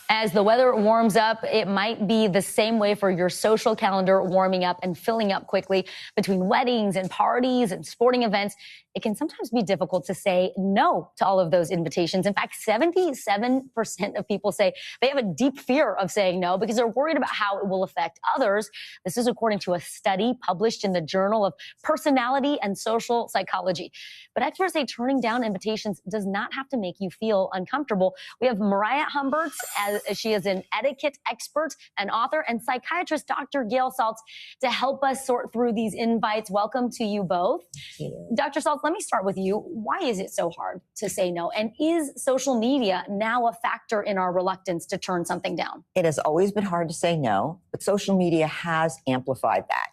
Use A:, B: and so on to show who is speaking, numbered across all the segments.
A: As the weather warms up, it might be the same way for your social calendar warming up and filling up quickly. Between weddings and parties and sporting events, it can sometimes be difficult to say no to all of those invitations. In fact, 77% of people say they have a deep fear of saying no because they're worried about how it will affect others. This is according to a study published in the Journal of Personality and Social Psychology. But experts say turning down invitations does not have to make you feel uncomfortable. We have Mariah Humbert, as she is an etiquette expert and author, and psychiatrist Dr. Gail Saltz to help us sort through these invites. Welcome to you both.
B: Thank you.
A: Dr. Saltz, let me start with you. Why is it so hard to say no? And is social media now a factor in our reluctance to turn something down?
B: It has always been hard to say no, but social media has amplified that.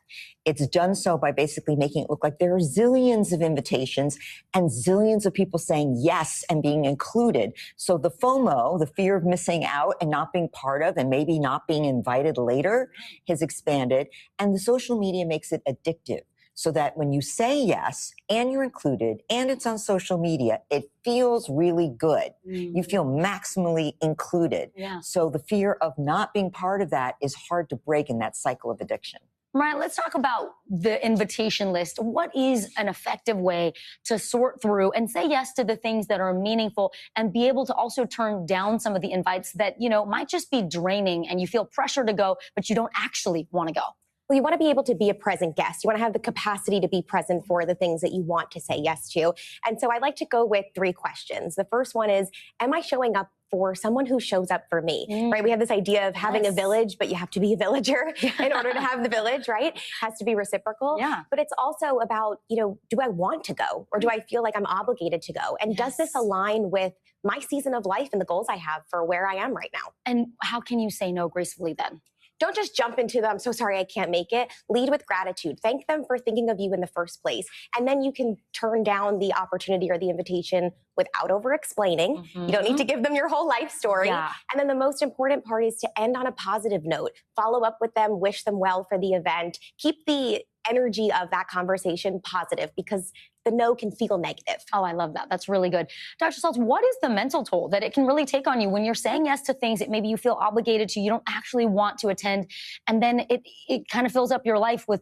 B: It's done so by basically making it look like there are zillions of invitations and zillions of people saying yes and being included. So the FOMO, the fear of missing out and not being part of and maybe not being invited later, has expanded. And the social media makes it addictive. So that when you say yes and you're included and it's on social media, it feels really good. You feel maximally included.
A: Yeah.
B: So the fear of not being part of that is hard to break in that cycle of addiction.
A: Mariah, let's talk about the invitation list. What is an effective way to sort through and say yes to the things that are meaningful and be able to also turn down some of the invites that, might just be draining and you feel pressure to go, but you don't actually want to go?
C: Well, you want to be able to be a present guest. You want to have the capacity to be present for the things that you want to say yes to. And so I like to go with 3 questions. The first one is, am I showing up for someone who shows up for me, right? We have this idea of having a village, but you have to be a villager in order to have the village, right? Has to be reciprocal.
A: Yeah.
C: But it's also about, do I want to go or do I feel like I'm obligated to go? And does this align with my season of life and the goals I have for where I am right now?
A: And how can you say no gracefully then?
C: Don't just jump into them. I'm so sorry I can't make it. Lead with gratitude. Thank them for thinking of you in the first place. And then you can turn down the opportunity or the invitation without over-explaining. You don't need to give them your whole life story.
A: Yeah.
C: And then the most important part is to end on a positive note. Follow up with them, wish them well for the event. Keep the energy of that conversation positive because the no can feel negative.
A: Oh, I love that. That's really good. Dr. Saltz, what is the mental toll that it can really take on you when you're saying yes to things that maybe you feel obligated to, you don't actually want to attend, and then it kind of fills up your life with,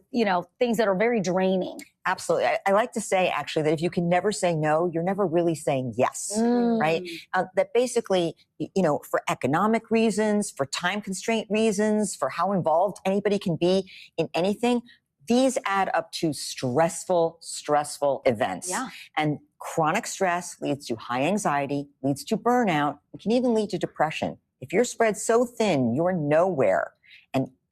A: things that are very draining?
B: Absolutely. I like to say, actually, that if you can never say no, you're never really saying yes, right? That basically, for economic reasons, for time constraint reasons, for how involved anybody can be in anything, these add up to stressful events.
A: Yeah.
B: And chronic stress leads to high anxiety, leads to burnout, it can even lead to depression. If you're spread so thin, you're nowhere.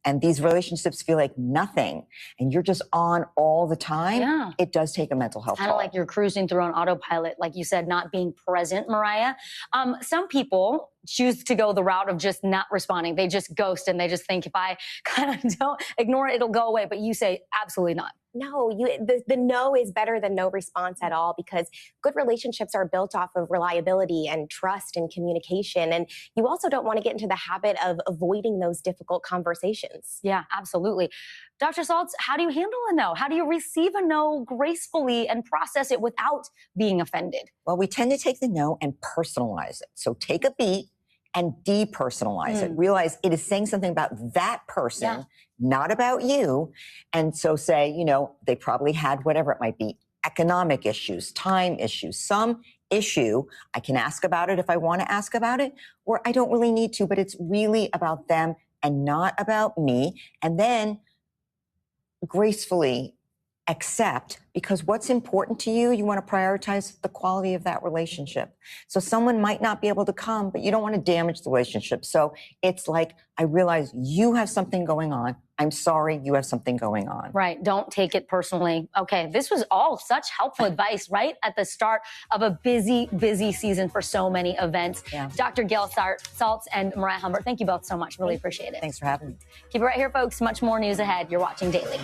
B: And these relationships feel like nothing, and you're just on all the time, it does take a mental health toll.
A: Kind of like you're cruising through on autopilot, like you said, not being present, Mariah. Some people choose to go the route of just not responding. They just ghost and they just think if I kind of don't ignore it, it'll go away. But you say absolutely not.
C: No, the no is better than no response at all because good relationships are built off of reliability and trust and communication. And you also don't want to get into the habit of avoiding those difficult conversations.
A: Yeah, absolutely. Dr. Saltz, how do you handle a no? How do you receive a no gracefully and process it without being offended?
B: Well, we tend to take the no and personalize it. So take a beat and depersonalize it. Realize it is saying something about that person, not about you. And so say, they probably had whatever it might be, economic issues, time issues, some issue. I can ask about it if I want to ask about it, or I don't really need to, but it's really about them and not about me. And then gracefully accept, because what's important to you, you want to prioritize the quality of that relationship. So someone might not be able to come, but you don't want to damage the relationship. So it's like, I realize you have something going on. I'm sorry you have something going on.
A: Right. Don't take it personally. Okay. This was all such helpful advice right at the start of a busy season for so many events.
B: Yeah.
A: Dr. Gail Saltz and Mariah Humbert, thank you both so much. Really appreciate it.
B: Thanks for having me.
A: Keep it right here, folks. Much more news ahead. You're watching Daily.